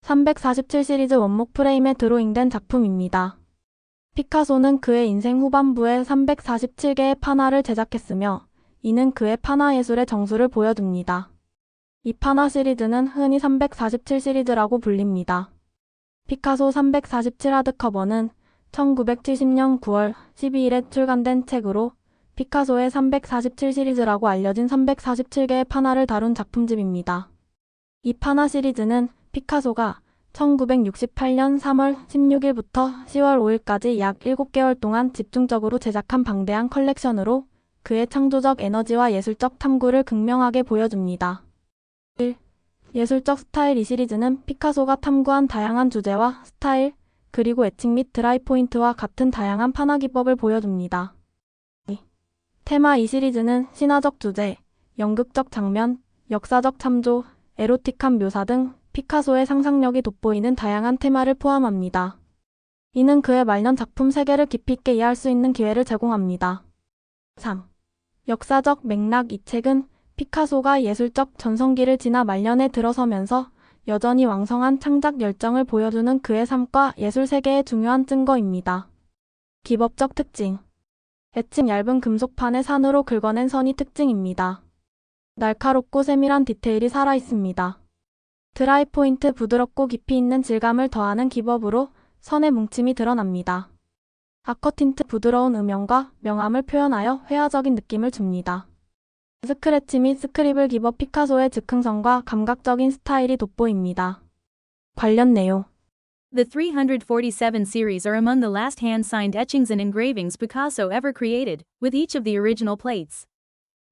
347 시리즈 원목 프레임에 드로잉된 작품입니다. 피카소는 그의 인생 후반부에 347개의 판화를 제작했으며 이는 그의 판화 예술의 정수를 보여줍니다. 이 판화 시리즈는 흔히 347 시리즈라고 불립니다. 피카소 347 하드커버는 1970년 9월 12일에 출간된 책으로 피카소의 347 시리즈라고 알려진 347개의 판화를 다룬 작품집입니다. 이 판화 시리즈는 피카소가 1968년 3월 16일부터 10월 5일까지 약 7개월 동안 집중적으로 제작한 방대한 컬렉션으로 그의 창조적 에너지와 예술적 탐구를 극명하게 보여줍니다. 1. 예술적 스타일. 이 시리즈는 피카소가 탐구한 다양한 주제와 스타일, 그리고 에칭 및 드라이 포인트와 같은 다양한 판화 기법을 보여줍니다. 2. 테마. 이 시리즈는 신화적 주제, 연극적 장면, 역사적 참조, 에로틱한 묘사 등 피카소의 상상력이 돋보이는 다양한 테마를 포함합니다. 이는 그의 말년 작품 세계를 깊이 있게 이해할 수 있는 기회를 제공합니다. 3. 역사적 맥락. 이 책은 피카소가 예술적 전성기를 지나 말년에 들어서면서 여전히 왕성한 창작 열정을 보여주는 그의 삶과 예술 세계의 중요한 증거입니다. 기법적 특징. 에칭. 얇은 금속판에 산으로 긁어낸 선이 특징입니다. 날카롭고 세밀한 디테일이 살아있습니다. 드라이 포인트. 부드럽고 깊이 있는 질감을 더하는 기법으로 선의 뭉침이 드러납니다. 아커틴트. 부드러운 음영과 명암을 표현하여 회화적인 느낌을 줍니다. 스크래치 및 스크리블 기법. 피카소의 즉흥성과 감각적인 스타일이 돋보입니다. 관련 내용. The 347 series are among the last hand-signed etchings and engravings Picasso ever created, with each of the original plates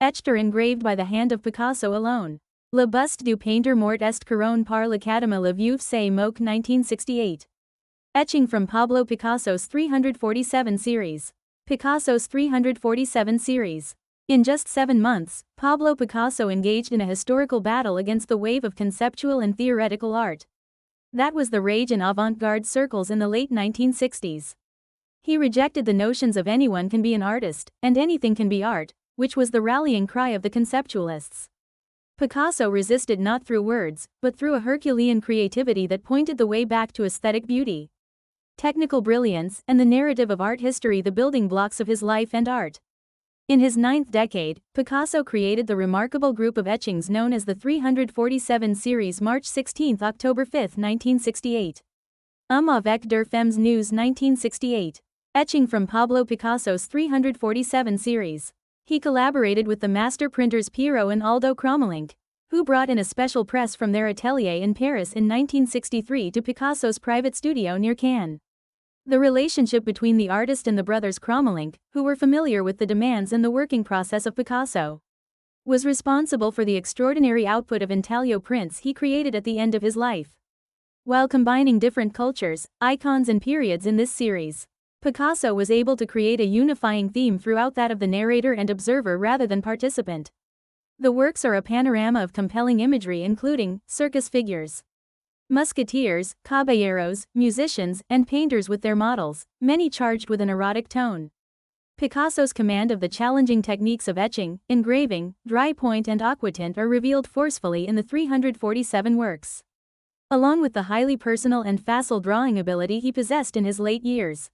etched or engraved by the hand of Picasso alone. Le buste du painter mort est couronné par l'Académie Le Vieux c'est Moque 1968. Etching from Pablo Picasso's 347 series. Picasso's 347 series. In just 7 months, Pablo Picasso engaged in a historical battle against the wave of conceptual and theoretical art that was the rage in avant-garde circles in the late 1960s. He rejected the notions of anyone can be an artist, and anything can be art, which was the rallying cry of the conceptualists. Picasso resisted not through words, but through a Herculean creativity that pointed the way back to aesthetic beauty, technical brilliance, and the narrative of art history, the building blocks of his life and art. In his 9th decade, Picasso created the remarkable group of etchings known as the 347 series. March 16, October 5, 1968. Avec der Femmes News 1968. Etching from Pablo Picasso's 347 series. He collaborated with the master printers Piero and Aldo Cromelink, who brought in a special press from their atelier in Paris in 1963 to Picasso's private studio near Cannes. The relationship between the artist and the brothers Cromelink, who were familiar with the demands and the working process of Picasso, was responsible for the extraordinary output of intaglio prints he created at the end of his life. While combining different cultures, icons and periods in this series, Picasso was able to create a unifying theme throughout, that of the narrator and observer rather than participant. The works are a panorama of compelling imagery including circus figures, musketeers, caballeros, musicians, and painters with their models, many charged with an erotic tone. Picasso's command of the challenging techniques of etching, engraving, dry point and aquatint are revealed forcefully in the 347 works, along with the highly personal and facile drawing ability he possessed in his late years.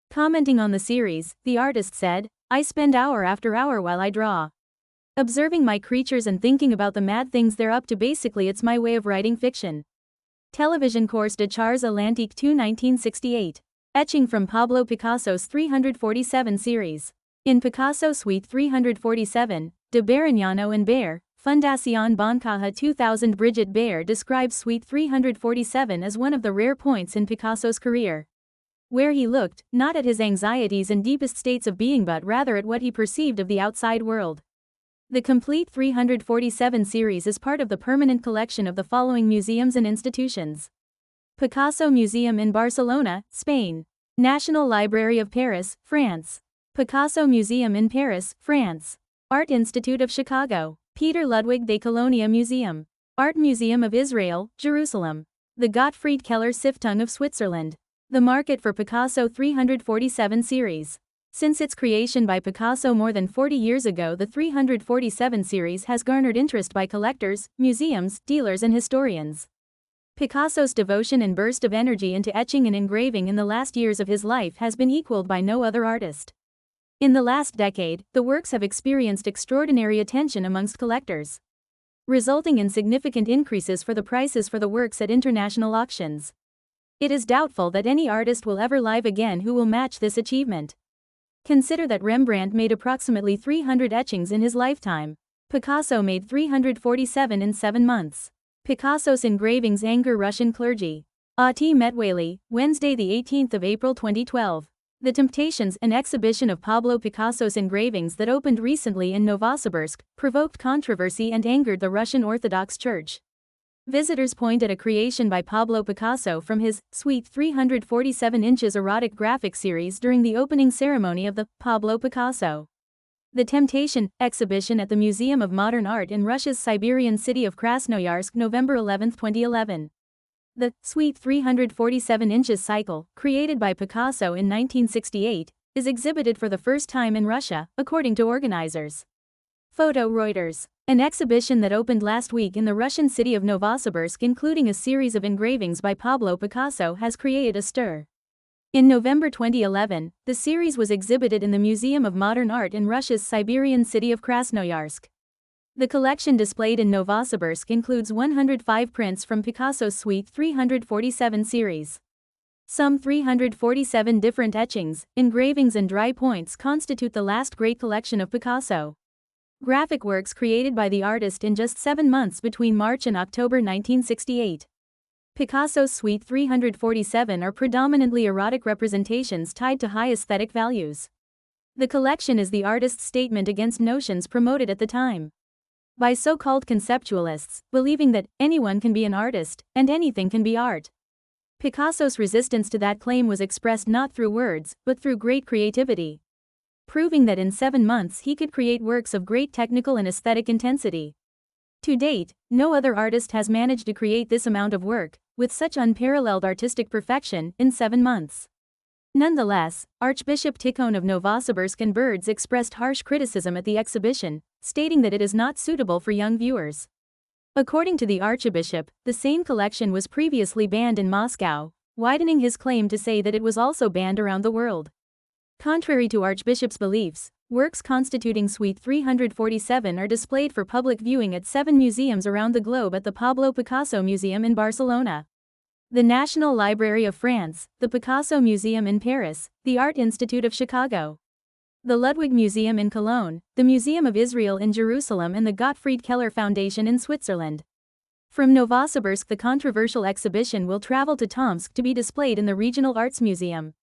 Commenting on the series, the artist said, "I spend hour after hour while I draw, observing my creatures and thinking about the mad things they're up to. Basically it's my way of writing fiction." Television Course de Charles Atlantique 2 1968. Etching from Pablo Picasso's 347 series. In Picasso Suite 347, de Barignano and Baer, Fundación Bancaja 2000. Brigitte Baer describes Suite 347 as one of the rare points in Picasso's career where he looked, not at his anxieties and deepest states of being but rather at what he perceived of the outside world. The complete 347 series is part of the permanent collection of the following museums and institutions: Picasso Museum in Barcelona, Spain; National Library of Paris, France; Picasso Museum in Paris, France; Art Institute of Chicago; Peter Ludwig de Colonia Museum; Art Museum of Israel, Jerusalem; the Gottfried Keller Stiftung of Switzerland. The market for Picasso 347 series. Since its creation by Picasso more than 40 years ago, the 347 series has garnered interest by collectors, museums, dealers and historians. Picasso's devotion and burst of energy into etching and engraving in the last years of his life has been equaled by no other artist. In the last decade, the works have experienced extraordinary attention amongst collectors, resulting in significant increases for the prices for the works at international auctions. It is doubtful that any artist will ever live again who will match this achievement. Consider that Rembrandt made approximately 300 etchings in his lifetime. Picasso made 347 in 7 months. Picasso's engravings anger Russian clergy. A.T. Metwaley, Wednesday the 18th of April 2012. The Temptations, an exhibition of Pablo Picasso's engravings that opened recently in Novosibirsk, provoked controversy and angered the Russian Orthodox Church. Visitors point at a creation by Pablo Picasso from his sweet 347 inches erotic graphic series during the opening ceremony of the Pablo Picasso The Temptation exhibition at the Museum of Modern Art in Russia's Siberian city of Krasnoyarsk, November 11, 2011. The sweet 347 inches cycle, created by Picasso in 1968, is exhibited for the first time in Russia, according to organizers. Photo Reuters. An exhibition that opened last week in the Russian city of Novosibirsk, including a series of engravings by Pablo Picasso, has created a stir. In November 2011, the series was exhibited in the Museum of Modern Art in Russia's Siberian city of Krasnoyarsk. The collection displayed in Novosibirsk includes 105 prints from Picasso's Suite 347 series. Some 347 different etchings, engravings and dry points constitute the last great collection of Picasso. Graphic works created by the artist in just 7 months between March and October 1968. Picasso's Suite 347 are predominantly erotic representations tied to high aesthetic values. The collection is the artist's statement against notions promoted at the time by so-called conceptualists, believing that anyone can be an artist, and anything can be art. Picasso's resistance to that claim was expressed not through words, but through great creativity, proving that in 7 months he could create works of great technical and aesthetic intensity. To date, no other artist has managed to create this amount of work, with such unparalleled artistic perfection, in 7 months. Nonetheless, Archbishop Tikhon of Novosibirsk and Birds expressed harsh criticism at the exhibition, stating that it is not suitable for young viewers. According to the Archbishop, the same collection was previously banned in Moscow, widening his claim to say that it was also banned around the world. Contrary to Archbishop's beliefs, works constituting Suite 347 are displayed for public viewing at 7 museums around the globe: at the Pablo Picasso Museum in Barcelona, the National Library of France, the Picasso Museum in Paris, the Art Institute of Chicago, the Ludwig Museum in Cologne, the Museum of Israel in Jerusalem, and the Gottfried Keller Foundation in Switzerland. From Novosibirsk, the controversial exhibition will travel to Tomsk to be displayed in the Regional Arts Museum.